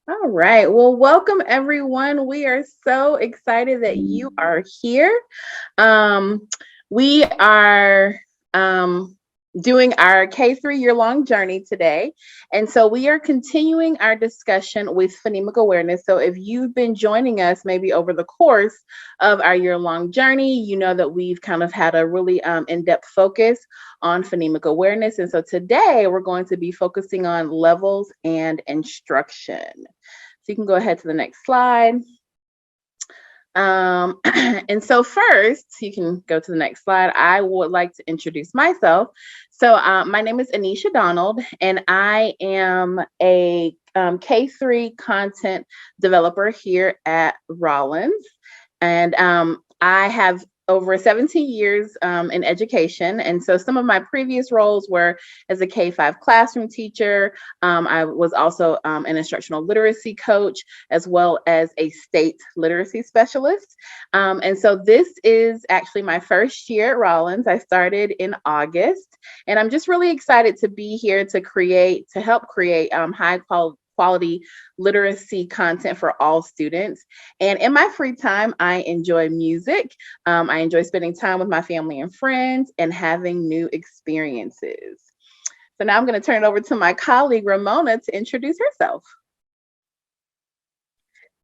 All right. Well, welcome everyone. We are so excited that you are here. Um, we are doing our K-3 year-long journey today. And so we are continuing our discussion with phonemic awareness. So if you've been joining us maybe over the course of our year-long journey, you know that we've kind of had a really in-depth focus on phonemic awareness. And so today we're going to be focusing on levels and instruction. So you can go ahead to the next slide. And so first, you can go to the next slide. I would like to introduce myself. So my name is Anisha Donald, and I am a K-3 content developer here at Rollins. And I have over 17 years in education. And so some of my previous roles were as a K-5 classroom teacher. I was also an instructional literacy coach, as well as a state literacy specialist. And so this is actually my first year at Rollins. I started in August, and I'm just really excited to be here to help create high quality literacy content for all students. And in my free time, I enjoy music. I enjoy spending time with my family and friends and having new experiences. So now I'm going to turn it over to my colleague, Ramona, to introduce herself.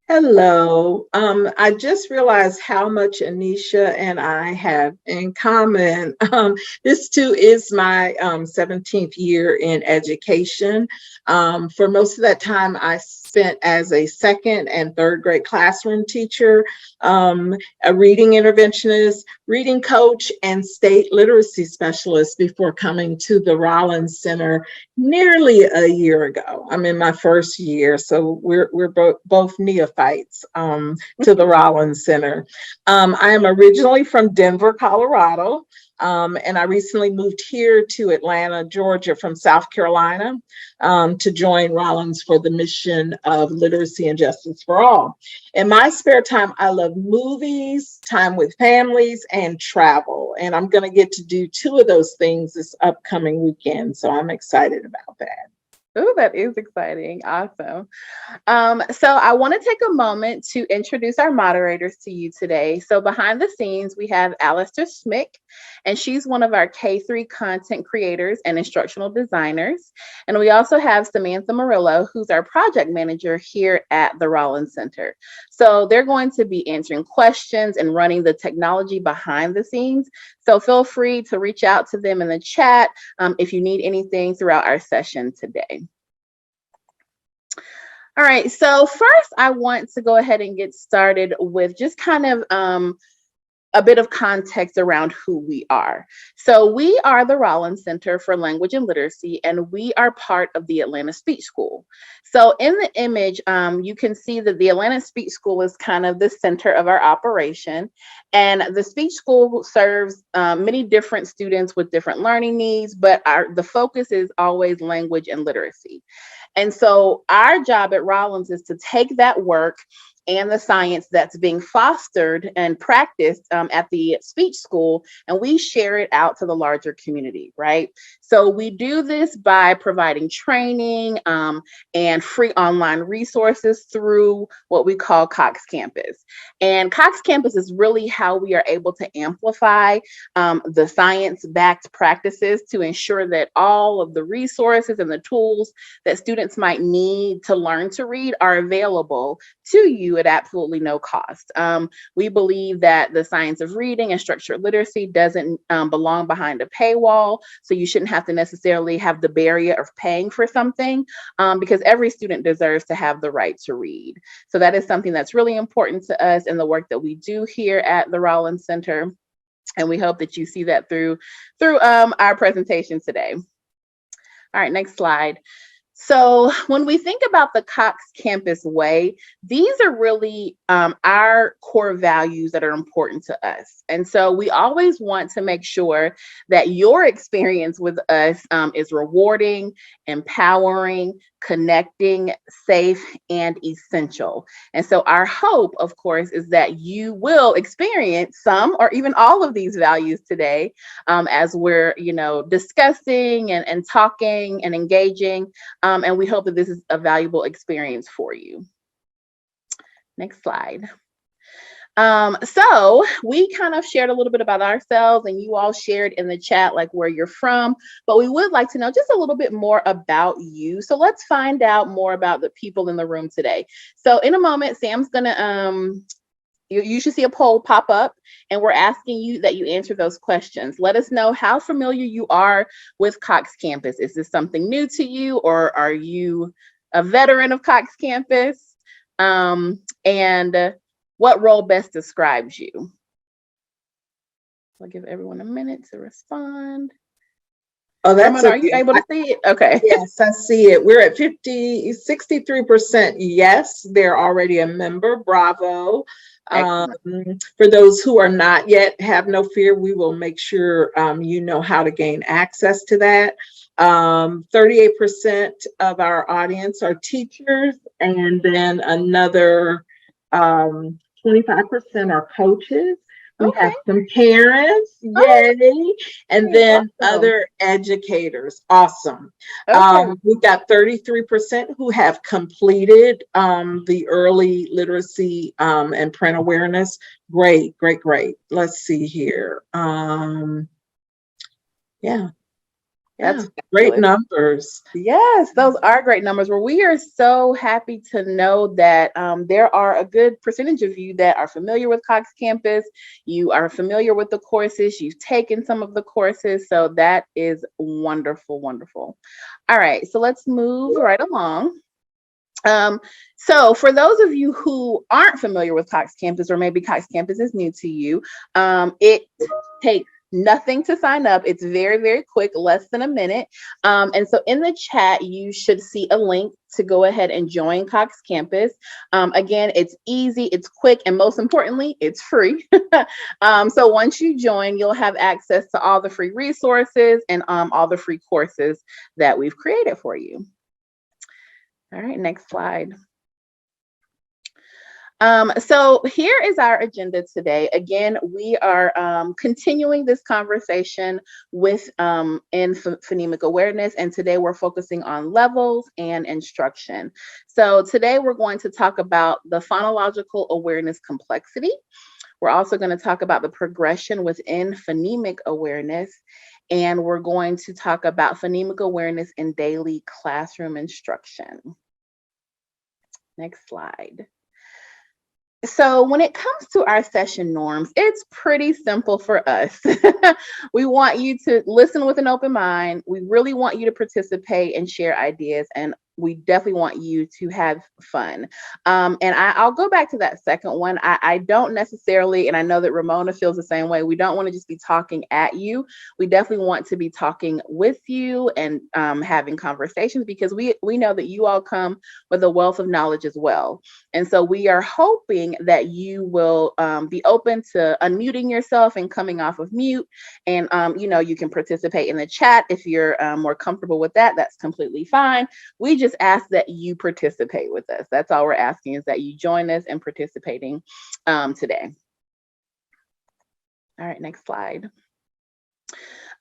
Hello. I just realized how much Anisha and I have in common. This too is my 17th year in education. For most of that time, I spent as a second and third grade classroom teacher, a reading interventionist, reading coach, and state literacy specialist before coming to the Rollins Center nearly a year ago. I'm in my first year, so we're both neophytes to the Rollins Center. I am originally from Denver, Colorado, and I recently moved here to Atlanta, Georgia from South Carolina to join Rollins for the mission of literacy and justice for all. In my spare time, I love movies, time with families, and travel. And I'm going to get to do two of those things this upcoming weekend. So I'm excited about that. Oh, that is exciting. Awesome. So I want to take a moment to introduce our moderators to you today. So behind the scenes, we have Alistair Schmick, and she's one of our K-3 content creators and instructional designers. And we also have Samantha Murillo, who's our project manager here at the Rollins Center. So they're going to be answering questions and running the technology behind the scenes. So feel free to reach out to them in the chat if you need anything throughout our session today. All right, so first I want to go ahead and get started with just kind of a bit of context around who we are. So we are the Rollins Center for Language and Literacy, and we are part of the Atlanta Speech School. So in the image, you can see that the Atlanta Speech School is kind of the center of our operation. And the speech school serves many different students with different learning needs, but the focus is always language and literacy. And so our job at Rollins is to take that work and the science that's being fostered and practiced at the speech school, and we share it out to the larger community, right? So we do this by providing training and free online resources through what we call Cox Campus. And Cox Campus is really how we are able to amplify the science-backed practices to ensure that all of the resources and the tools that students might need to learn to read are available to you at absolutely no cost. We believe that the science of reading and structured literacy doesn't belong behind a paywall, so you shouldn't have to necessarily have the barrier of paying for something because every student deserves to have the right to read. So that is something that's really important to us in the work that we do here at the Rollins Center, and we hope that you see that through our presentation today. All right, next slide. So when we think about the Cox Campus Way, these are really our core values that are important to us. And so we always want to make sure that your experience with us is rewarding, empowering, connecting, safe, and essential. And so our hope, of course, is that you will experience some or even all of these values today, as we're, discussing and talking and engaging. And we hope that this is a valuable experience for you. Next slide. So we kind of shared a little bit about ourselves, and you all shared in the chat like where you're from, but we would like to know just a little bit more about you. So let's find out more about the people in the room today. So in a moment, Sam's gonna you should see a poll pop up, and we're asking you that you answer those questions. Let us know how familiar you are with Cox Campus. Is this something new to you, or are you a veteran of Cox Campus? And what role best describes you? I'll give everyone a minute to respond. Oh, that's Ramona, are you able to see it? Okay. Yes, I see it. We're at 63% yes, they're already a member. Bravo. For those who are not yet, have no fear. We will make sure you know how to gain access to that. 38% of our audience are teachers, and then another 25% are coaches. We have some parents, yay, and then other educators. Awesome. We've got 33% who have completed the early literacy and print awareness. Great, great, great. Let's see here. That's great numbers. Yes, those are great numbers. Well, we are so happy to know that there are a good percentage of you that are familiar with Cox Campus. You are familiar with the courses. You've taken some of the courses. So that is wonderful, wonderful. All right, so let's move right along. So for those of you who aren't familiar with Cox Campus, or maybe Cox Campus is new to you, it takes nothing to sign up. It's very, very quick, less than a minute. And so in the chat, you should see a link to go ahead and join Cox Campus. Again, it's easy, it's quick, and most importantly, it's free. So once you join, you'll have access to all the free resources and all the free courses that we've created for you. All right, next slide. So here is our agenda today. Again, we are continuing this conversation with in phonemic awareness, and today we're focusing on levels and instruction. So today we're going to talk about the phonological awareness complexity. We're also going to talk about the progression within phonemic awareness, and we're going to talk about phonemic awareness in daily classroom instruction. Next slide. So when it comes to our session norms, it's pretty simple for us. We want you to listen with an open mind. We really want you to participate and share ideas, and we definitely want you to have fun. And I'll go back to that second one. I don't necessarily, and I know that Ramona feels the same way, we don't want to just be talking at you. We definitely want to be talking with you and having conversations, because we know that you all come with a wealth of knowledge as well. And so we are hoping that you will be open to unmuting yourself and coming off of mute. And, you can participate in the chat if you're more comfortable with that. That's completely fine. We just ask that you participate with us. That's all we're asking, is that you join us in participating today. All right, next slide.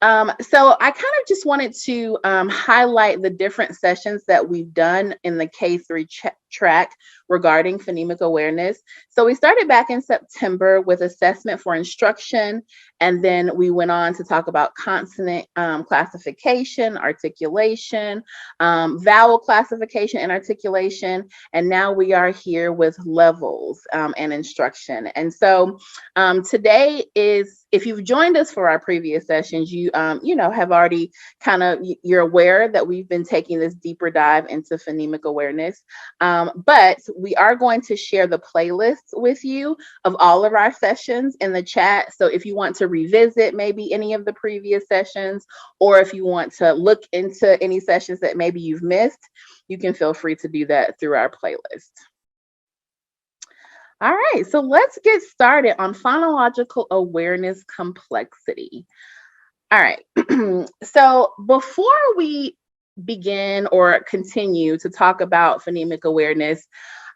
So I kind of just wanted to highlight the different sessions that we've done in the K-3 track regarding phonemic awareness. So we started back in September with assessment for instruction, and then we went on to talk about consonant classification, articulation, vowel classification and articulation, and now we are here with levels and instruction. And so today is, if you've joined us for our previous sessions, you have already you're aware that we've been taking this deeper dive into phonemic awareness. But we are going to share the playlists with you of all of our sessions in the chat. So if you want to revisit maybe any of the previous sessions, or if you want to look into any sessions that maybe you've missed, you can feel free to do that through our playlist. All right, so let's get started on phonological awareness complexity. All right, so before we begin or continue to talk about phonemic awareness,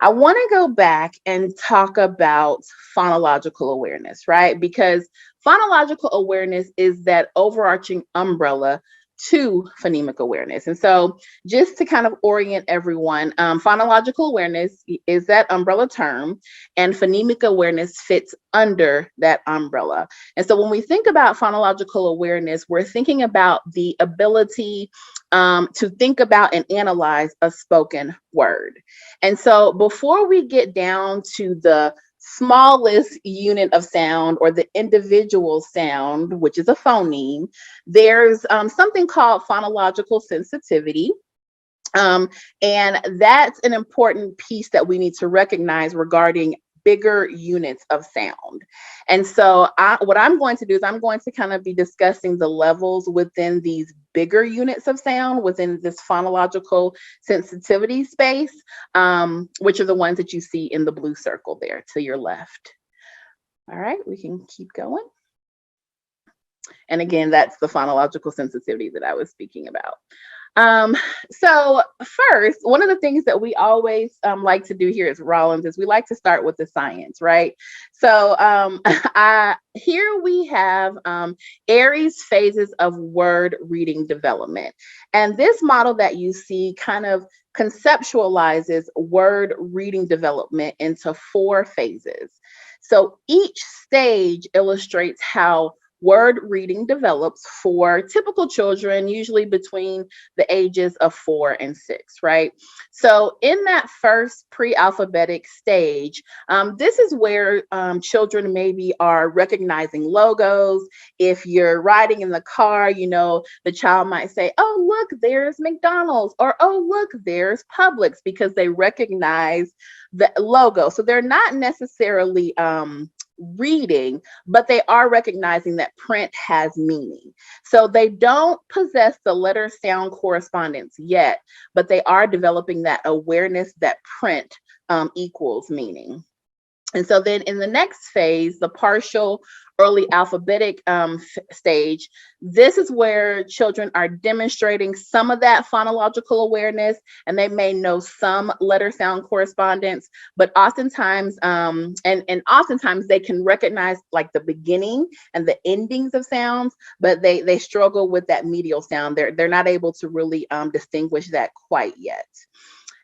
I want to go back and talk about phonological awareness, right? Because phonological awareness is that overarching umbrella to phonemic awareness. And so, just to kind of orient everyone, phonological awareness is that umbrella term, and phonemic awareness fits under that umbrella. And so, when we think about phonological awareness, we're thinking about the ability to think about and analyze a spoken word. And so, before we get down to the smallest unit of sound or the individual sound, which is a phoneme, there's something called phonological sensitivity. And that's an important piece that we need to recognize regarding bigger units of sound. And so what I'm going to do is I'm going to kind of be discussing the levels within these bigger units of sound within this phonological sensitivity space, which are the ones that you see in the blue circle there to your left. All right, we can keep going. And again, that's the phonological sensitivity that I was speaking about. So first, one of the things that we always like to do here at Rollins is we like to start with the science, right? So here we have Aries phases of word reading development. And this model that you see kind of conceptualizes word reading development into 4 phases. So each stage illustrates how word reading develops for typical children, usually between the ages of 4 and 6, right? So in that first pre-alphabetic stage, this is where children maybe are recognizing logos. If you're riding in the car, you know, the child might say, oh, look, there's McDonald's, or oh, look, there's Publix, because they recognize the logo. So they're not necessarily reading, but they are recognizing that print has meaning. So they don't possess the letter sound correspondence yet, but they are developing that awareness that print equals meaning. And so then in the next phase, the partial early alphabetic stage, this is where children are demonstrating some of that phonological awareness, and they may know some letter sound correspondence, but oftentimes, and oftentimes they can recognize like the beginning and the endings of sounds, but they struggle with that medial sound. They're not able to really distinguish that quite yet.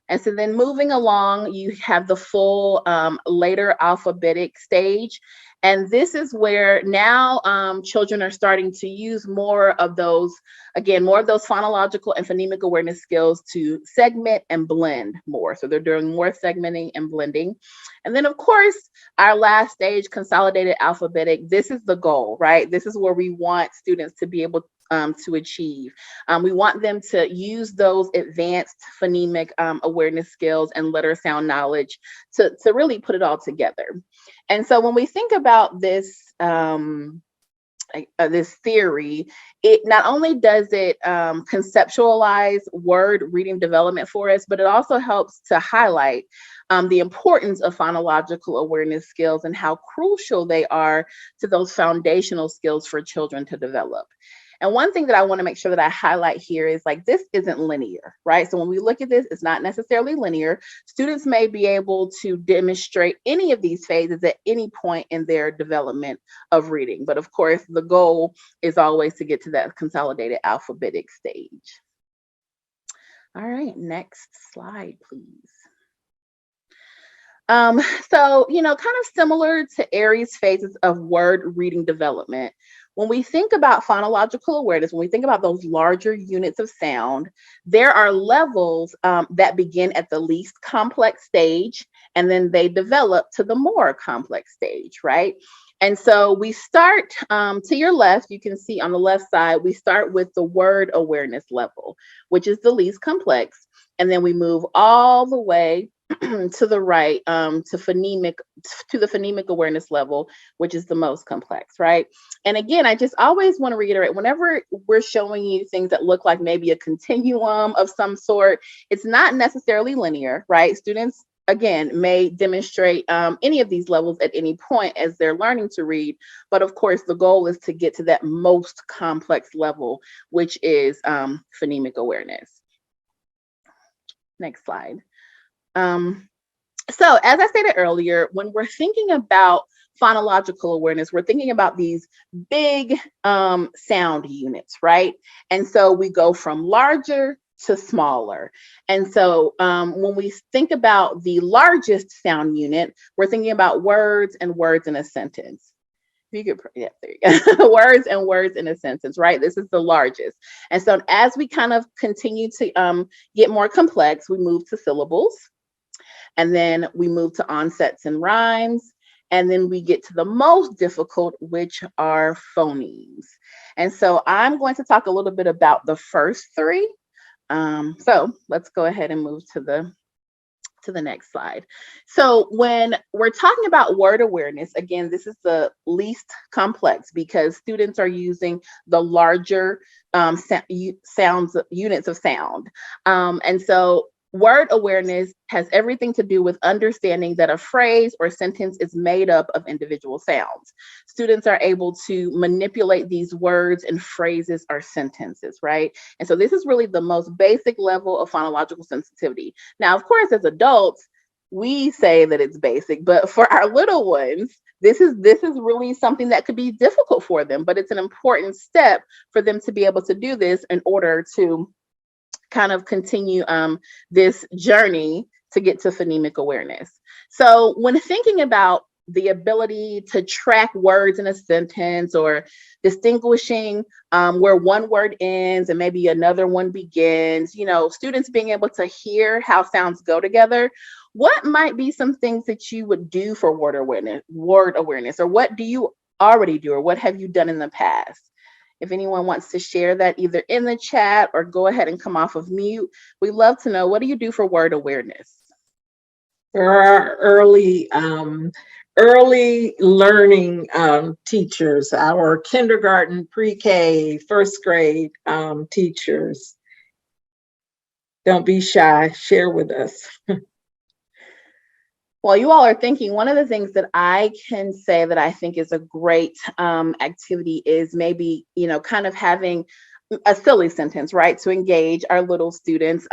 And so then moving along, you have the full later alphabetic stage. And this is where now children are starting to use more of those, again, more of those phonological and phonemic awareness skills to segment and blend more. So they're doing more segmenting and blending. And then, of course, our last stage, consolidated alphabetic, this is the goal, right? This is where we want students to be able to achieve. We want them to use those advanced phonemic awareness skills and letter sound knowledge to really put it all together. And so when we think about this, this theory, it not only does it conceptualize word reading development for us, but it also helps to highlight the importance of phonological awareness skills and how crucial they are to those foundational skills for children to develop. And one thing that I want to make sure that I highlight here is like, this isn't linear, right? So when we look at this, it's not necessarily linear. Students may be able to demonstrate any of these phases at any point in their development of reading. But of course, the goal is always to get to that consolidated alphabetic stage. All right, next slide, please. So, kind of similar to Aries phases of word reading development, when we think about phonological awareness, when we think about those larger units of sound, there are levels that begin at the least complex stage, and then they develop to the more complex stage, right? And so we start to your left, you can see on the left side, we start with the word awareness level, which is the least complex. And then we move all the way to the right to the phonemic awareness level, which is the most complex, right? And again, I just always want to reiterate, whenever we're showing you things that look like maybe a continuum of some sort, it's not necessarily linear, right? Students, again, may demonstrate any of these levels at any point as they're learning to read. But of course, the goal is to get to that most complex level, which is phonemic awareness. Next slide. So as I stated earlier, when we're thinking about phonological awareness, we're thinking about these big sound units, right? And so we go from larger to smaller. And so when we think about the largest sound unit, we're thinking about words and words in a sentence. You could, yeah, there you go. Words and words in a sentence, right? This is the largest. And so as we kind of continue to get more complex, we move to syllables. And then we move to onsets and rhymes. And then we get to the most difficult, which are phonemes. And so I'm going to talk a little bit about the first three. So let's go ahead and move to the next slide. So when we're talking about word awareness, again, this is the least complex because students are using the larger sounds, units of sound. And so word awareness has everything to do with understanding that a phrase or sentence is made up of individual sounds. Students are able to manipulate these words and phrases or sentences, right? And so this is really the most basic level of phonological sensitivity. Now, of course, as adults, we say that it's basic, but for our little ones, this is really something that could be difficult for them, but it's an important step for them to be able to do this in order to kind of continue this journey to get to phonemic awareness. So when thinking about the ability to track words in a sentence or distinguishing where one word ends and maybe another one begins, students being able to hear how sounds go together, what might be some things that you would do for word awareness, or what do you already do, or what have you done in the past? If anyone wants to share that either in the chat or go ahead and come off of mute, we love to know, what do you do for word awareness? For our early learning teachers, our kindergarten, pre-K, first grade teachers, don't be shy, share with us. While you all are thinking, one of the things that I can say that I think is a great activity is maybe, kind of having a silly sentence, right? To engage our little students.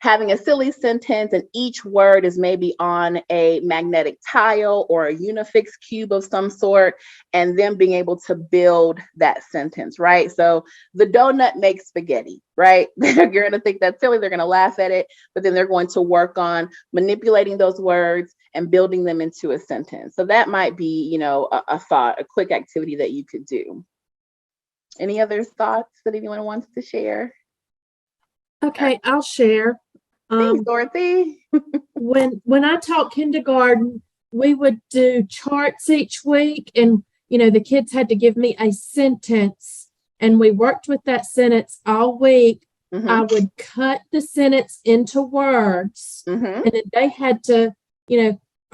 Having a silly sentence and each word is maybe on a magnetic tile or a unifix cube of some sort, and them being able to build that sentence, right? So the donut makes spaghetti, right? You're going to think that's silly. They're going to laugh at it, but then they're going to work on manipulating those words and building them into a sentence. So that might be, a thought, a quick activity that you could do. Any other thoughts that anyone wants to share? Okay, I'll share. Thanks, Dorothy. When I taught kindergarten, we would do charts each week, and the kids had to give me a sentence, and we worked with that sentence all week. Mm-hmm. I would cut the sentence into words, mm-hmm. and then they had to,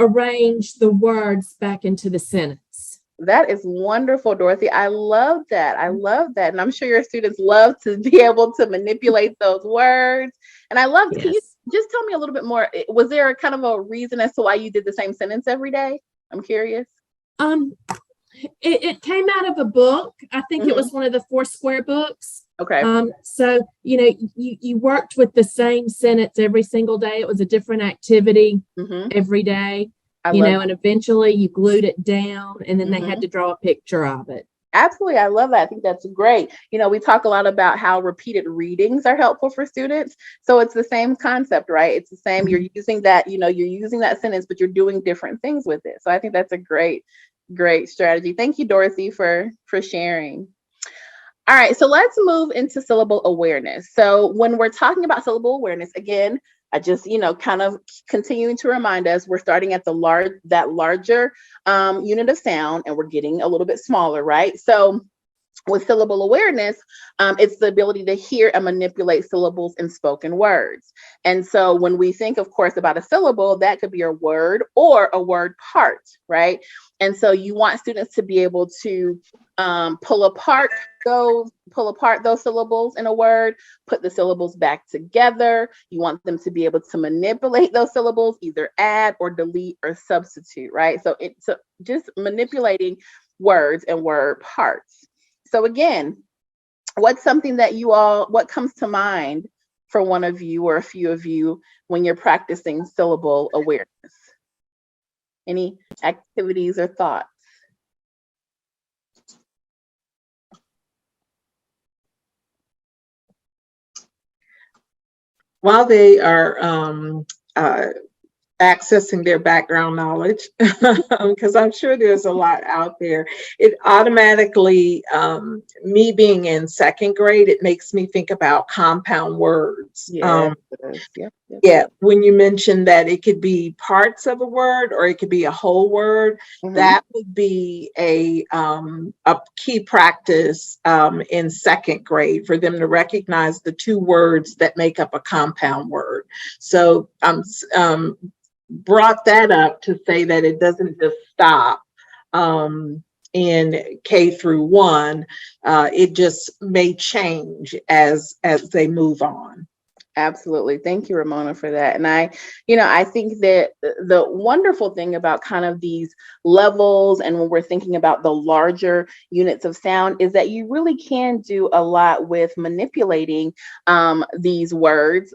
arrange the words back into the sentence. That is wonderful, Dorothy. I love that. And I'm sure your students love to be able to manipulate those words. And I love, yes. Can you just tell me a little bit more? Was there a kind of a reason as to why you did the same sentence every day? I'm curious. It came out of a book. I think mm-hmm. It was one of the 4 Square books. Okay. So, you worked with the same sentence every single day. It was a different activity mm-hmm. every day. And eventually you glued it down, and then mm-hmm. they had to draw a picture of it. Absolutely. I love that. I think that's great. We talk a lot about how repeated readings are helpful for students. So it's the same concept, right? It's the same. Mm-hmm. You're using that, you're using that sentence, but you're doing different things with it. So I think that's a great strategy. Thank you, Dorothy, for sharing. All right. So let's move into syllable awareness. So when we're talking about syllable awareness, again, I just, kind of continuing to remind us, we're starting at that larger unit of sound, and we're getting a little bit smaller, right? So with syllable awareness, it's the ability to hear and manipulate syllables in spoken words. And so when we think, of course, about a syllable, that could be a word or a word part, right? And so you want students to be able to pull apart those syllables in a word, put the syllables back together. You want them to be able to manipulate those syllables, either add or delete or substitute, right? So it's just manipulating words and word parts. So again, what's something that what comes to mind for one of you or a few of you when you're practicing syllable awareness? Any activities or thoughts? While they are accessing their background knowledge, because I'm sure there's a lot out there, it automatically, me being in second grade, it makes me think about compound words. Yes, it is. Yep. Yeah, when you mentioned that it could be parts of a word or it could be a whole word, that would be a key practice in second grade for them to recognize the two words that make up a compound word. So brought that up to say that it doesn't just stop in K through 1. It just may change as they move on. Absolutely. Thank you, Ramona, for that. And I think that the wonderful thing about kind of these levels and when we're thinking about the larger units of sound is that you really can do a lot with manipulating these words,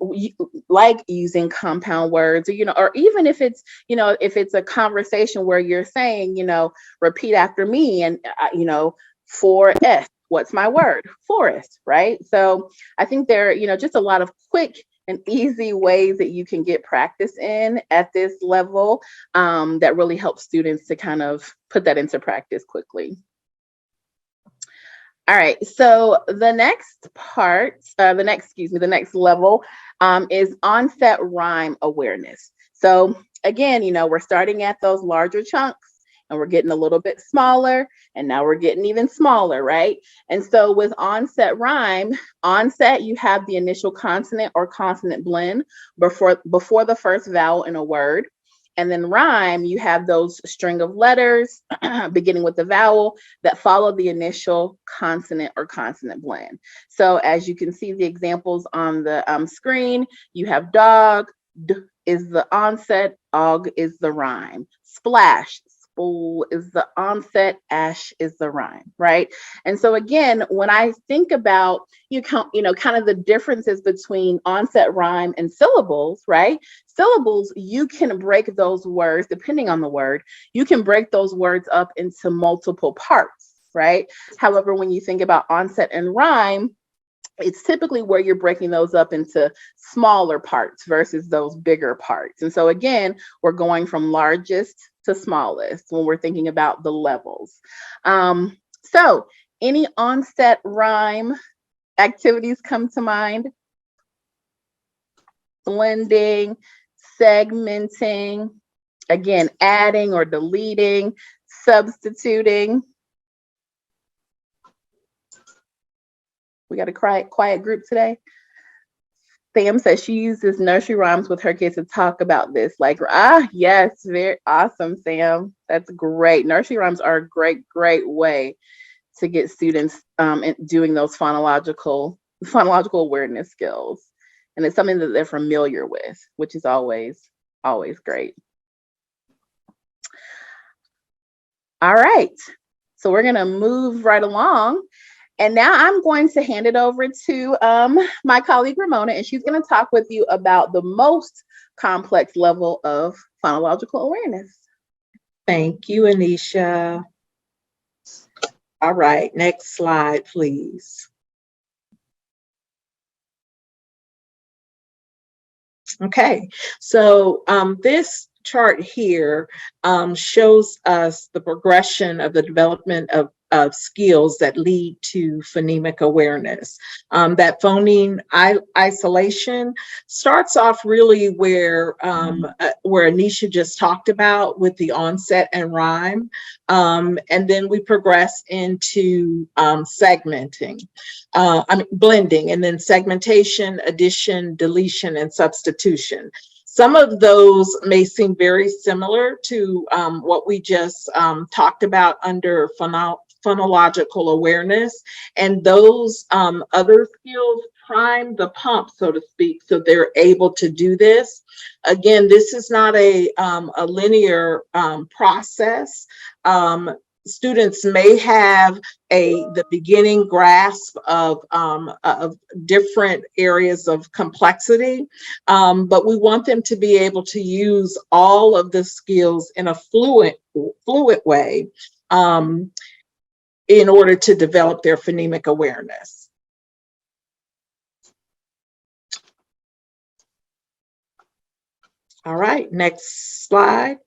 like using compound words, or even if it's a conversation where you're saying, repeat after me and, for S. What's my word? Forest, right? So I think there are, just a lot of quick and easy ways that you can get practice in at this level that really help students to kind of put that into practice quickly. All right, so the next part, the next level is Onset-Rime Awareness. So again, we're starting at those larger chunks and we're getting a little bit smaller, and now we're getting even smaller, right? And so with onset-rime, onset, you have the initial consonant or consonant blend before the first vowel in a word. And then rhyme, you have those string of letters beginning with the vowel that follow the initial consonant or consonant blend. So as you can see the examples on the screen, you have dog, D is the onset, og is the rhyme. Splash, spool is the onset, ash is the rhyme, right? And so again, when I think about kind of the differences between onset rhyme and syllables, right? Syllables, you can break those words, depending on the word, you can break those words up into multiple parts, right? However, when you think about onset and rhyme, it's typically where you're breaking those up into smaller parts versus those bigger parts. And so again, we're going from largest to smallest when we're thinking about the levels. So any onset rhyme activities come to mind? Blending, segmenting, again, adding or deleting, substituting. We got a quiet group today. Sam says she uses nursery rhymes with her kids to talk about this. Like, yes, very awesome, Sam. That's great. Nursery rhymes are a great way to get students doing those phonological awareness skills. And it's something that they're familiar with, which is always great. All right. So we're going to move right along. And now I'm going to hand it over to my colleague, Ramona, and she's going to talk with you about the most complex level of phonological awareness. Thank you, Anisha. All right, next slide, please. Okay, so this chart here shows us the progression of the development of skills that lead to phonemic awareness. That phoneme isolation starts off really where Anisha just talked about with the onset and rhyme, and then we progress into segmenting, blending, and then segmentation, addition, deletion, and substitution. Some of those may seem very similar to what we just talked about under phonological awareness, and those other skills prime the pump, so to speak, so they're able to do this. Again, this is not a linear process. students may have the beginning grasp of different areas of complexity, but we want them to be able to use all of the skills in a fluid way in order to develop their phonemic awareness. All right, next slide.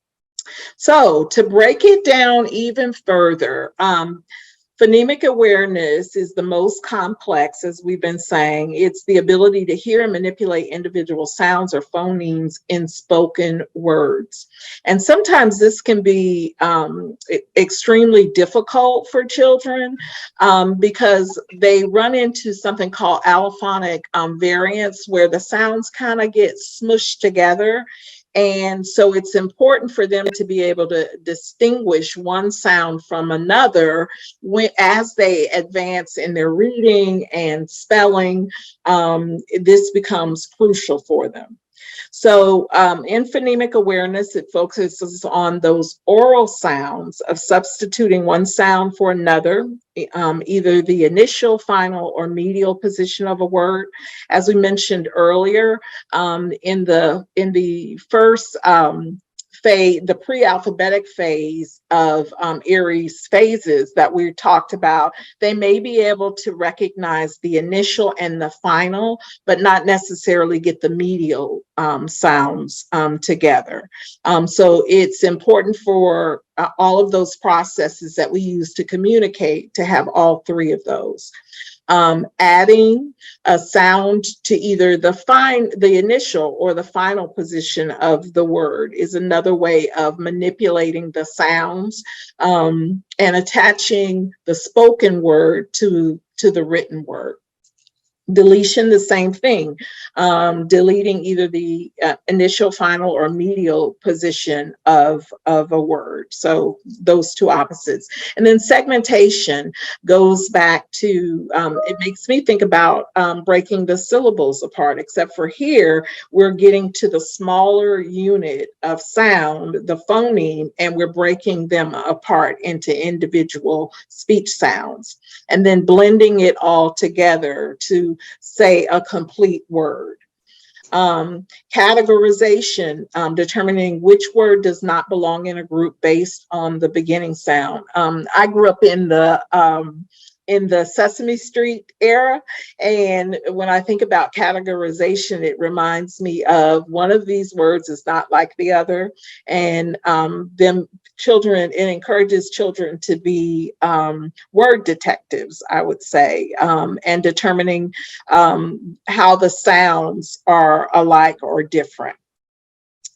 So to break it down even further, phonemic awareness is the most complex, as we've been saying. It's the ability to hear and manipulate individual sounds or phonemes in spoken words. And sometimes this can be extremely difficult for children because they run into something called allophonic variants, where the sounds kind of get smushed together. And so it's important for them to be able to distinguish one sound from another as they advance in their reading and spelling. This becomes crucial for them. So in phonemic awareness, it focuses on those oral sounds of substituting one sound for another, either the initial, final, or medial position of a word. As we mentioned earlier, in the first phase, the pre-alphabetic phase of Erie's phases that we talked about, they may be able to recognize the initial and the final, but not necessarily get the medial sounds together. So it's important for all of those processes that we use to communicate to have all three of those. Adding a sound to either the initial or the final position of the word is another way of manipulating the sounds, and attaching the spoken word to the written word. Deletion, the same thing, deleting either the initial, final, or medial position of a word. So those two opposites. And then segmentation goes back to, it makes me think about breaking the syllables apart, except for here, we're getting to the smaller unit of sound, the phoneme, and we're breaking them apart into individual speech sounds, and then blending it all together to say a complete word. Categorization, determining which word does not belong in a group based on the beginning sound. I grew up in the Sesame Street era, and when I think about categorization, it reminds me of one of these words is not like the other, and it encourages children to be word detectives, I would say, and determining how the sounds are alike or different.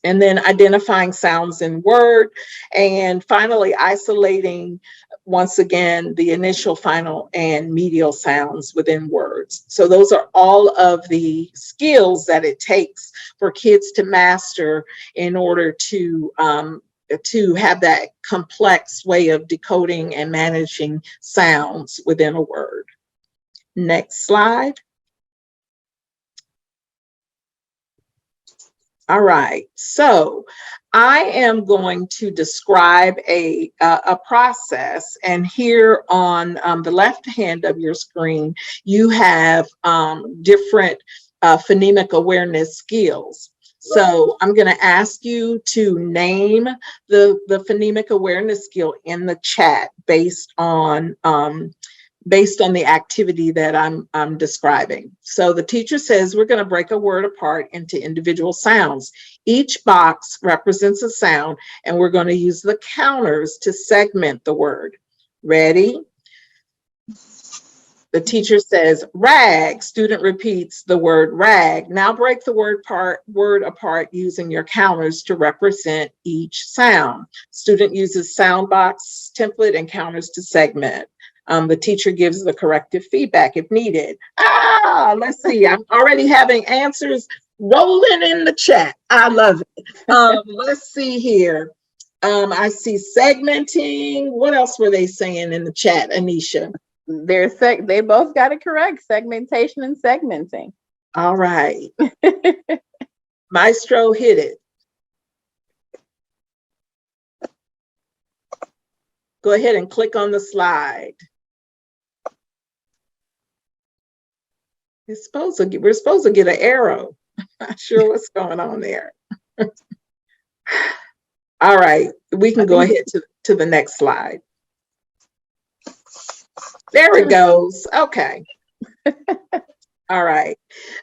And then identifying sounds in word, and finally isolating, once again, the initial, final, and medial sounds within words. So those are all of the skills that it takes for kids to master in order to have that complex way of decoding and managing sounds within a word. Next slide. All right, so I am going to describe a process, and here on the left hand of your screen, you have different phonemic awareness skills. So I'm going to ask you to name the phonemic awareness skill in the chat based on the activity that I'm describing. So the teacher says we're going to break a word apart into individual sounds. Each box represents a sound, and we're going to use the counters to segment the word. Ready? The teacher says rag. Student repeats the word rag. Now break the word apart using your counters to represent each sound. Student uses sound box template and counters to segment. The teacher gives the corrective feedback if needed. Let's see. I'm already having answers rolling in the chat. I love it. Let's see here. I see segmenting. What else were they saying in the chat, Anisha? They both got it correct. Segmentation and segmenting. All right. Maestro, hit it. Go ahead and click on the slide. We're supposed to get an arrow. Not sure what's going on there. All right, we can go ahead to the next slide. There it goes. Okay. All right.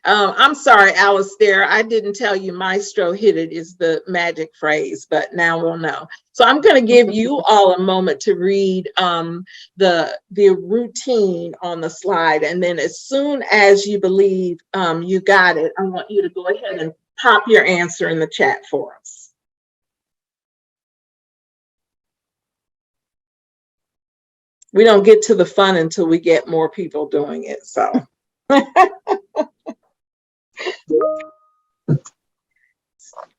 I'm sorry, Alistair. I didn't tell you maestro hit it is the magic phrase, but now we'll know. So I'm going to give you all a moment to read the routine on the slide. And then as soon as you believe you got it, I want you to go ahead and pop your answer in the chat for us. We don't get to the fun until we get more people doing it. So.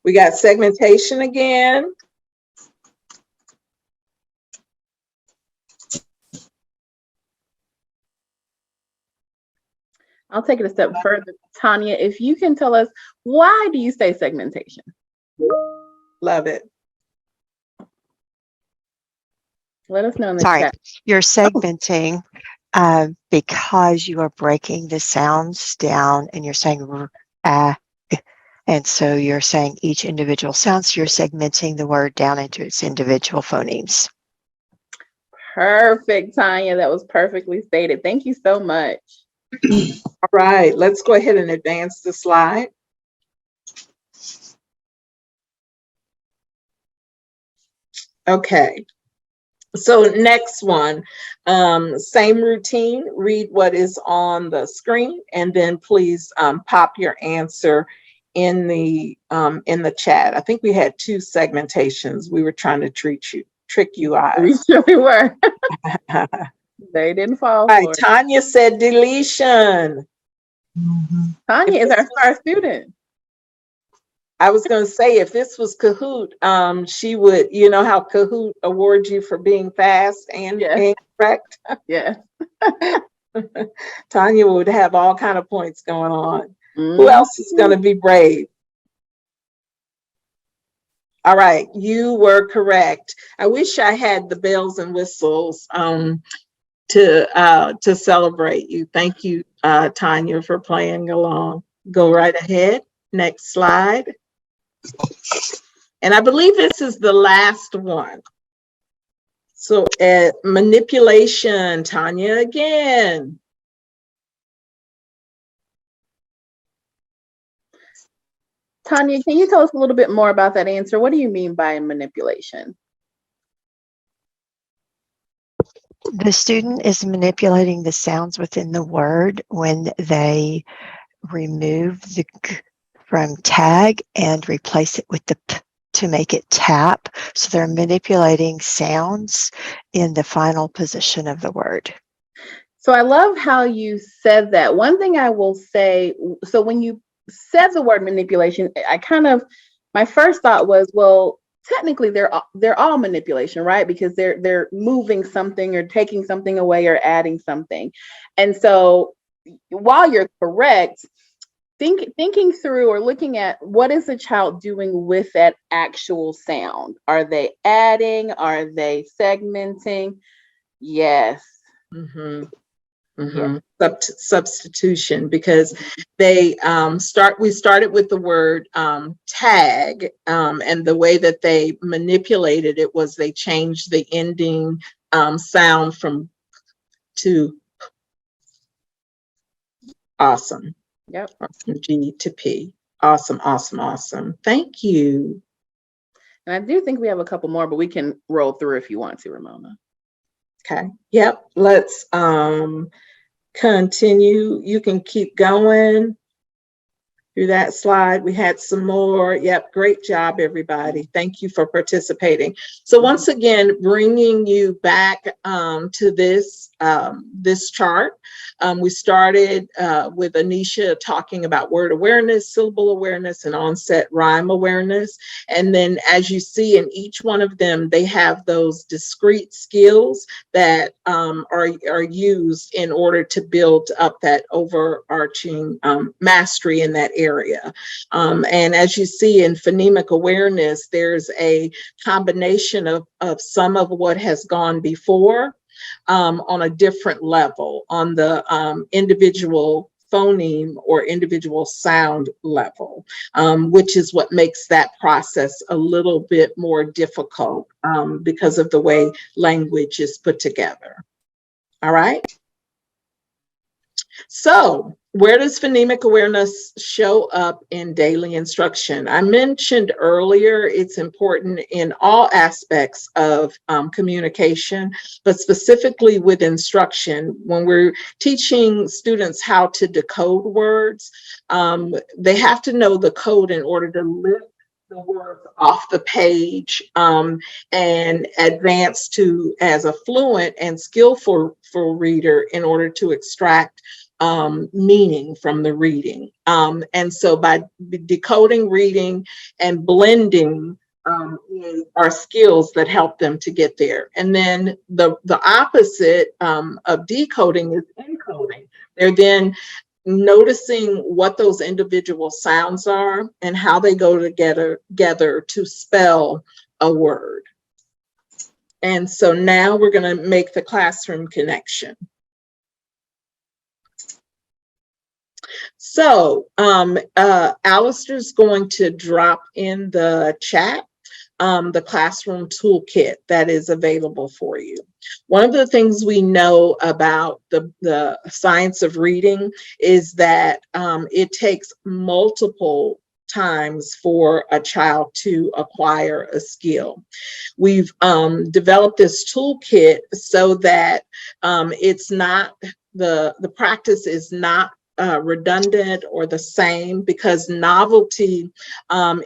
We got segmentation again. I'll take it a step further. Tanya, if you can tell us, why do you say segmentation? Love it. Let us know in the Sorry, chat. you're segmenting because you are breaking the sounds down and you're saying and so you're saying each individual sound, so you're segmenting the word down into its individual phonemes. Perfect, Tanya. That was perfectly stated. Thank you so much. All right, let's go ahead and advance the slide. Okay. So next one, same routine, read what is on the screen, and then please pop your answer in the chat. I think we had 2 segmentations. We were trying to trick you out. We sure we were. They didn't fall. All right, Tanya said deletion. Tanya is our star student. I was going to say, if this was Kahoot, she would, you know how Kahoot awards you for being fast and correct? Yeah. Tanya would have all kind of points going on. Who else is going to be brave? All right, you were correct. I wish I had the bells and whistles to celebrate you. Thank you, Tanya, for playing along. Go right ahead. Next slide. And I believe this is the last one. So manipulation, Tanya again. Tanya, can you tell us a little bit more about that answer? What do you mean by manipulation? The student is manipulating the sounds within the word when they remove the g from tag and replace it with the p to make it tap. So they're manipulating sounds in the final position of the word. So I love how you said that. One thing I will say, so when you said the word manipulation, my first thought was, well, technically they're all manipulation, right? Because they're moving something or taking something away or adding something. And so while you're correct, thinking through or looking at what is the child doing with that actual sound? Are they adding? Are they segmenting? Yes. Mm-hmm. Mm-hmm. Substitution, because they we started with the word tag, and the way that they manipulated it was they changed the ending sound from to awesome. Yep. From G to P. Awesome, awesome, awesome. Thank you. And I do think we have a couple more, but we can roll through if you want to, Ramona. Okay. Yep. Let's continue. You can keep going through that slide. We had some more. Yep. Great job, everybody. Thank you for participating. So once again, bringing you back to this chart. We started with Anisha talking about word awareness, syllable awareness, and onset rhyme awareness. And then as you see in each one of them, they have those discrete skills that are used in order to build up that overarching mastery in that area. area. And as you see in phonemic awareness, there's a combination of some of what has gone before on a different level, on the individual phoneme or individual sound level, which is what makes that process a little bit more difficult because of the way language is put together. All right. So where does phonemic awareness show up in daily instruction? I mentioned earlier it's important in all aspects of communication, but specifically with instruction. When we're teaching students how to decode words, they have to know the code in order to lift the words off the page and advance to as a fluent and skillful reader in order to extract meaning from the reading. And so by decoding, reading, and blending are skills that help them to get there. And then the opposite of decoding is encoding. They're then noticing what those individual sounds are and how they go together to spell a word. And so now we're going to make the classroom connection. So Alistair's going to drop in the chat the classroom toolkit that is available for you. One of the things we know about the science of reading is that it takes multiple times for a child to acquire a skill. We've developed this toolkit so that it's not, the practice is not redundant or the same, because novelty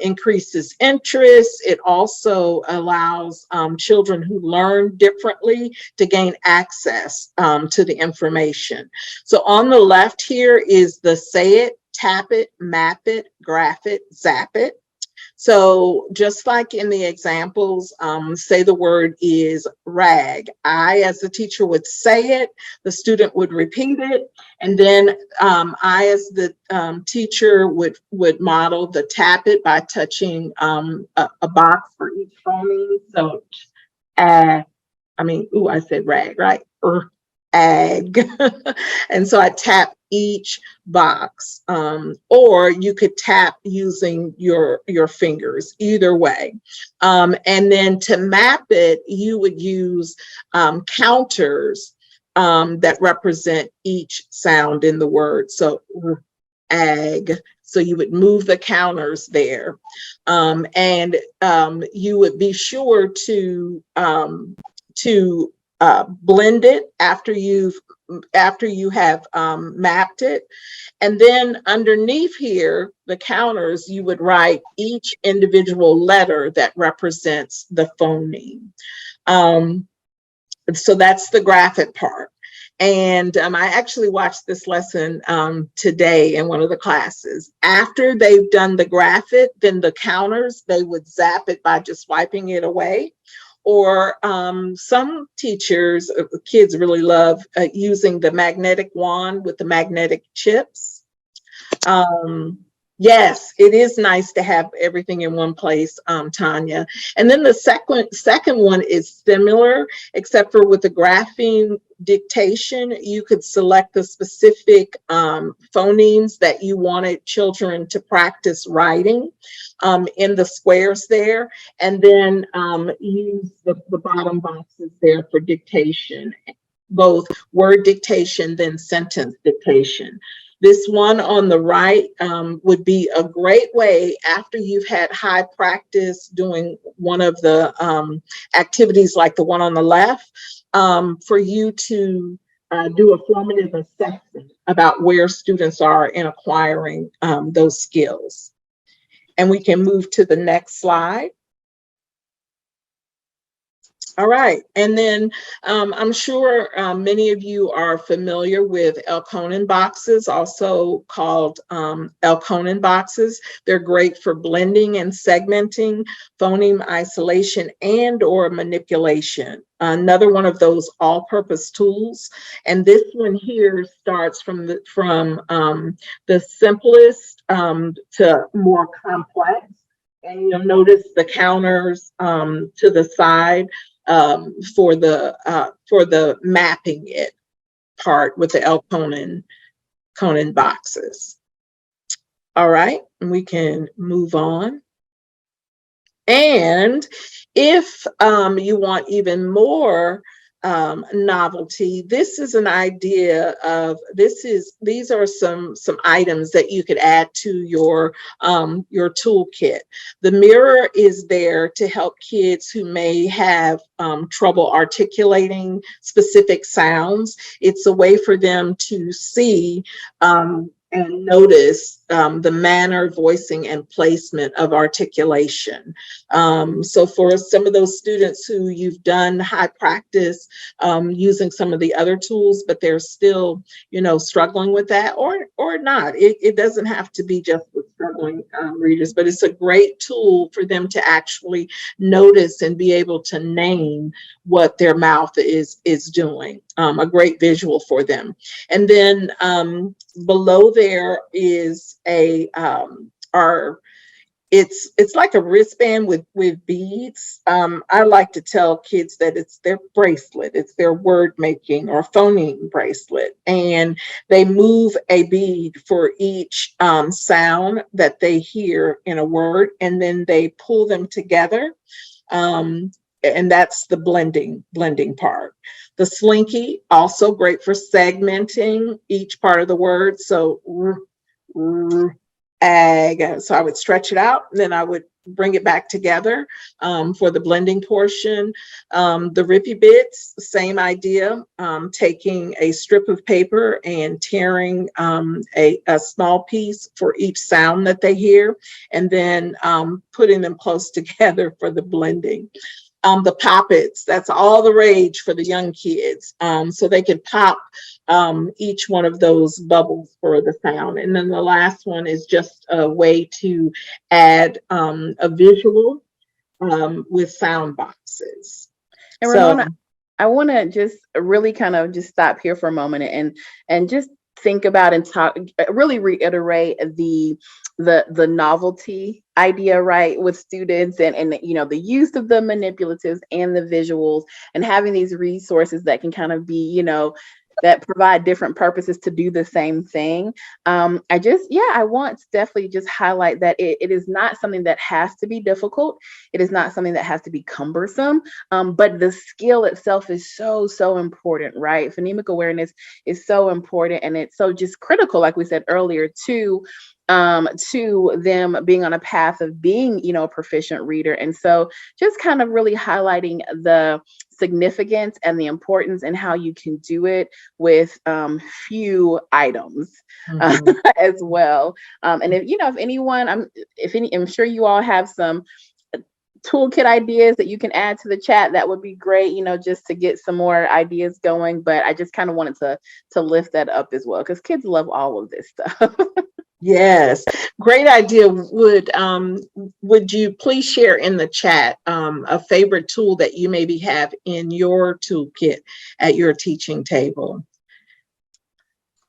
increases interest. It also allows children who learn differently to gain access to the information. So on the left here is the say it, tap it, map it, graph it, zap it. So just like in the examples, say the word is rag. I, as the teacher, would say it, the student would repeat it, and then I, as the teacher, would model the tap it by touching a box for each phoneme. So, I said rag, right? Ag. And so I tap each box, or you could tap using your fingers, either way. And then to map it, you would use counters that represent each sound in the word. So ag. So you would move the counters there, and you would be sure to blend it after you have mapped it. And then underneath here, the counters, you would write each individual letter that represents the phoneme. So that's the graphic part. And I actually watched this lesson today in one of the classes. After they've done the graphic, then the counters, they would zap it by just wiping it away. Or some teachers, kids really love using the magnetic wand with the magnetic chips. Yes, it is nice to have everything in one place, Tanya. And then the second one is similar, except for with the grapheme dictation, you could select the specific phonemes that you wanted children to practice writing in the squares there, and then use the bottom boxes there for dictation, both word dictation, then sentence dictation. This one on the right would be a great way, after you've had high practice doing one of the activities like the one on the left, for you to do a formative assessment about where students are in acquiring those skills. And we can move to the next slide. All right. And then I'm sure many of you are familiar with Elkonin boxes, also called Elkonin boxes. They're great for blending and segmenting, phoneme isolation, and or manipulation. Another one of those all-purpose tools. And this one here starts from the simplest to more complex. And you'll notice the counters to the side for the mapping it part with the Elkonin boxes. All right, we can move on. And if you want even more novelty, this is an idea of these are some items that you could add to your toolkit. The mirror is there to help kids who may have trouble articulating specific sounds. It's a way for them to see and notice the manner, voicing, and placement of articulation. So for some of those students who you've done high practice using some of the other tools, but they're still, struggling with that, or not. It doesn't have to be just with struggling readers, but it's a great tool for them to actually notice and be able to name what their mouth is doing. A great visual for them. And then below there is it's like a wristband with beads. I like to tell kids that it's their bracelet, it's their word making or phoneme bracelet, and they move a bead for each sound that they hear in a word, and then they pull them together. And that's the blending part. The slinky, also great for segmenting each part of the word. So ag. So I would stretch it out, and then I would bring it back together for the blending portion. The rippy bits, same idea, taking a strip of paper and tearing a small piece for each sound that they hear, and then putting them close together for the blending. The poppets, that's all the rage for the young kids. So they can pop each one of those bubbles for the sound. And then the last one is just a way to add a visual with sound boxes. And Ramona, I want to just really kind of just stop here for a moment and just think about and really reiterate the novelty idea, right, with students and the use of the manipulatives and the visuals, and having these resources that can kind of be, that provide different purposes to do the same thing. I want to definitely just highlight that it is not something that has to be difficult. It is not something that has to be cumbersome, but the skill itself is so important, right? Phonemic awareness is so important, and it's so just critical, like we said earlier, to them being on a path of being, a proficient reader. And so just kind of really highlighting the significance and the importance and how you can do it with few items as well. And if anyone, I'm sure you all have some toolkit ideas that you can add to the chat, that would be great, just to get some more ideas going. But I just kind of wanted to lift that up as well, because kids love all of this stuff. Yes, great idea. Would you please share in the chat a favorite tool that you maybe have in your toolkit at your teaching table?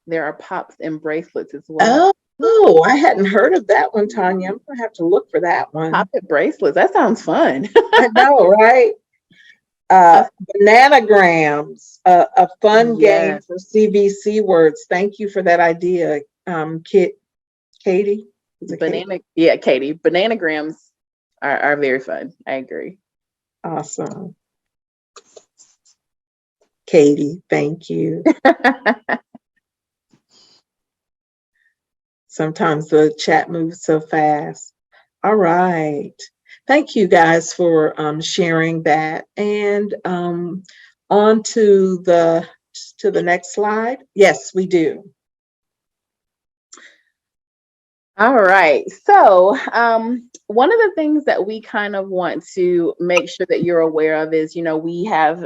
There are pops and bracelets as well. Oh, I hadn't heard of that one, Tanya. I'm gonna have to look for that one. Poppet bracelets. That sounds fun. I know, right? Bananagrams, a fun game for CVC words. Thank you for that idea, Katie? Katie. Bananagrams are very fun. I agree. Awesome. Katie, thank you. Sometimes the chat moves so fast. All right. Thank you guys for sharing that. And on to the next slide. Yes, we do. All right. So, one of the things that we kind of want to make sure that you're aware of is, we have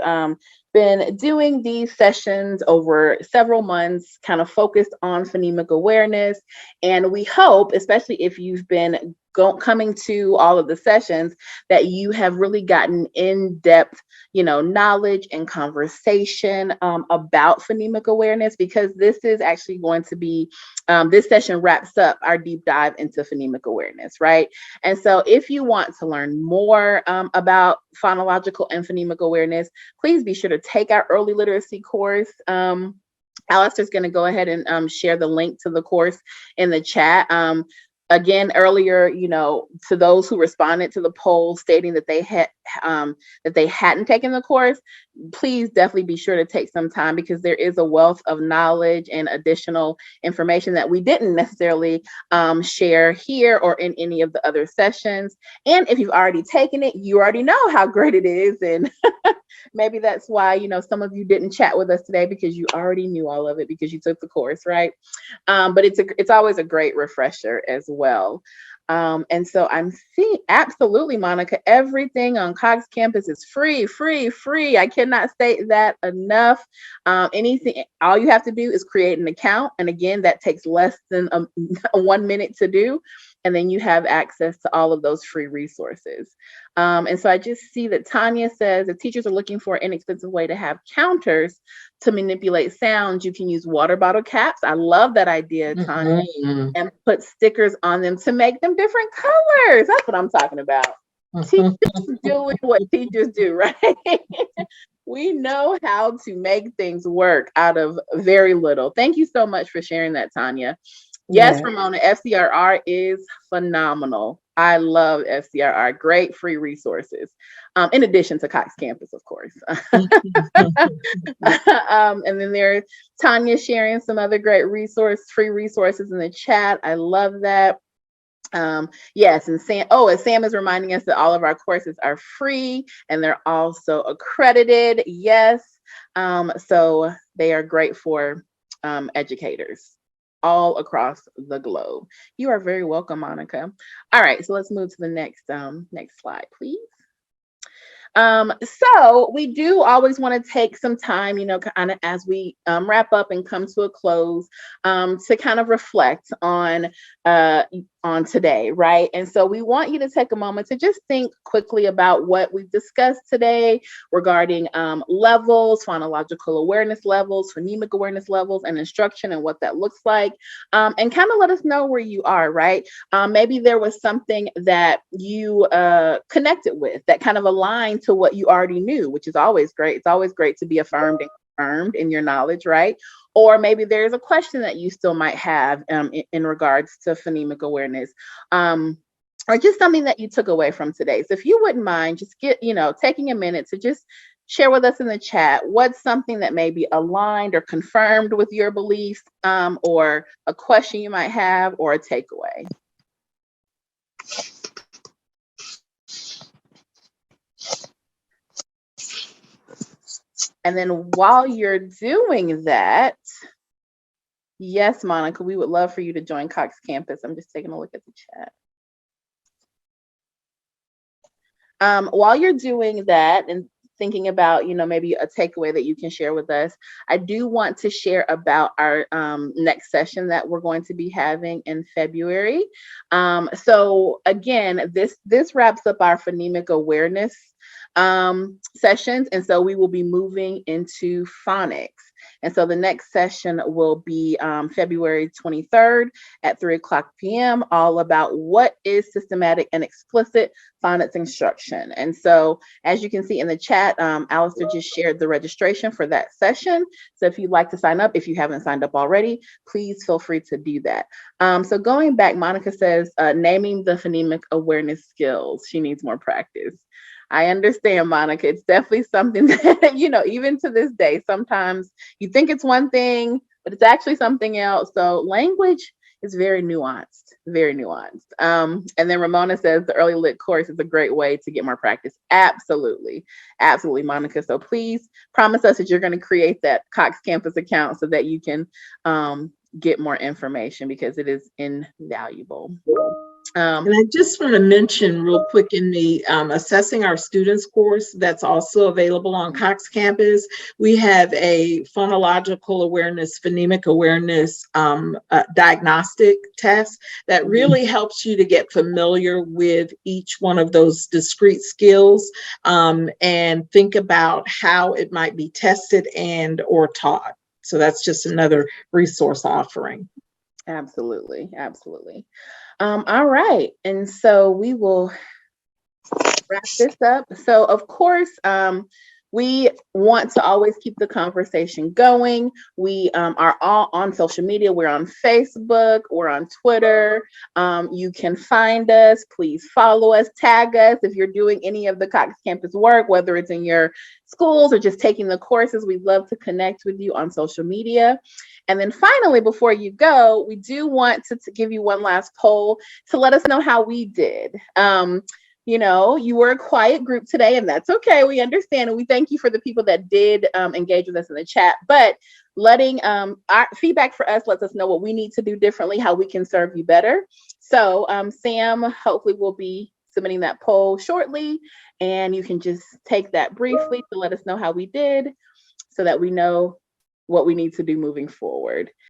been doing these sessions over several months, kind of focused on phonemic awareness. And we hope, especially if you've been coming to all of the sessions, that you have really gotten in depth, knowledge and conversation about phonemic awareness, because this is actually going to be this session wraps up our deep dive into phonemic awareness, right? And so if you want to learn more about phonological and phonemic awareness, please be sure to take our early literacy course. Alistair's going to go ahead and share the link to the course in the chat. Again, earlier, to those who responded to the poll stating that they hadn't taken the course, please definitely be sure to take some time, because there is a wealth of knowledge and additional information that we didn't necessarily share here or in any of the other sessions. And if you've already taken it, you already know how great it is. And maybe that's why, some of you didn't chat with us today, because you already knew all of it because you took the course, right? But it's always a great refresher as well. And so I'm seeing, absolutely, Monica, everything on Cox campus is free, free, free. I cannot state that enough. Anything, all you have to do is create an account. And again, that takes less than 1 minute to do. And then you have access to all of those free resources. And so I just see that Tanya says, if teachers are looking for an inexpensive way to have counters to manipulate sounds, you can use water bottle caps. I love that idea, Tanya. Mhm. And put stickers on them to make them different colors. That's what I'm talking about. Teachers doing what teachers do, right? We know how to make things work out of very little. Thank you so much for sharing that, Tanya. Yes, Yeah. Ramona, FCRR is phenomenal. I love FCRR. Great free resources. In addition to Cox Campus, of course. And then there's Tanya sharing some other great free resources in the chat. I love that. Yes, and Sam is reminding us that all of our courses are free and they're also accredited. Yes. So they are great for educators all across the globe. You are very welcome, Monica. All right, so let's move to the next slide, please. So we do always want to take some time, kind of as we wrap up and come to a close, to kind of reflect on today, right? And so we want you to take a moment to just think quickly about what we've discussed today regarding levels, phonological awareness levels, phonemic awareness levels, and instruction, and what that looks like, and kind of let us know where you are, right? Maybe there was something that you connected with that kind of aligned to what you already knew, which is always great. It's always great to be affirmed and confirmed in your knowledge, right? Or maybe there's a question that you still might have in regards to phonemic awareness, or just something that you took away from today. So if you wouldn't mind just taking a minute to just share with us in the chat what's something that may be aligned or confirmed with your beliefs, or a question you might have, or a takeaway. And then while you're doing that, yes, Monica, we would love for you to join Cox Campus. I'm just taking a look at the chat. While you're doing that and thinking about, maybe a takeaway that you can share with us, I do want to share about our next session that we're going to be having in February. So again, this wraps up our phonemic awareness sessions, and so we will be moving into phonics. And so the next session will be February 23rd at 3:00 p.m., all about what is systematic and explicit phonics instruction. And so as you can see in the chat, Alistair just shared the registration for that session. So if you'd like to sign up, if you haven't signed up already, please feel free to do that. So going back, Monica says, naming the phonemic awareness skills. She needs more practice. I understand, Monica. It's definitely something that, even to this day, sometimes you think it's one thing, but it's actually something else. So language is very nuanced, very nuanced. And then Ramona says the early lit course is a great way to get more practice. Absolutely. Absolutely, Monica. So please promise us that you're going to create that Cox Campus account so that you can get more information because it is invaluable. And I just want to mention real quick in the Assessing Our Students course that's also available on Cox campus, we have a phonological awareness, phonemic awareness diagnostic test that really helps you to get familiar with each one of those discrete skills and think about how it might be tested and or taught. So that's just another resource offering. Absolutely, absolutely. All right, and so we will wrap this up. So, of course, we want to always keep the conversation going. We are all on social media. We're on Facebook. We're on Twitter. You can find us. Please follow us, tag us if you're doing any of the Cox Campus work, whether it's in your schools or just taking the courses. We'd love to connect with you on social media. And then finally, before you go, we do want to give you one last poll to let us know how we did. You know, you were a quiet group today, and that's okay. We understand, and we thank you for the people that did engage with us in the chat. But letting our feedback for us lets us know what we need to do differently, how we can serve you better. So Sam, hopefully we'll be submitting that poll shortly, and you can just take that briefly to let us know how we did so that we know what we need to do moving forward.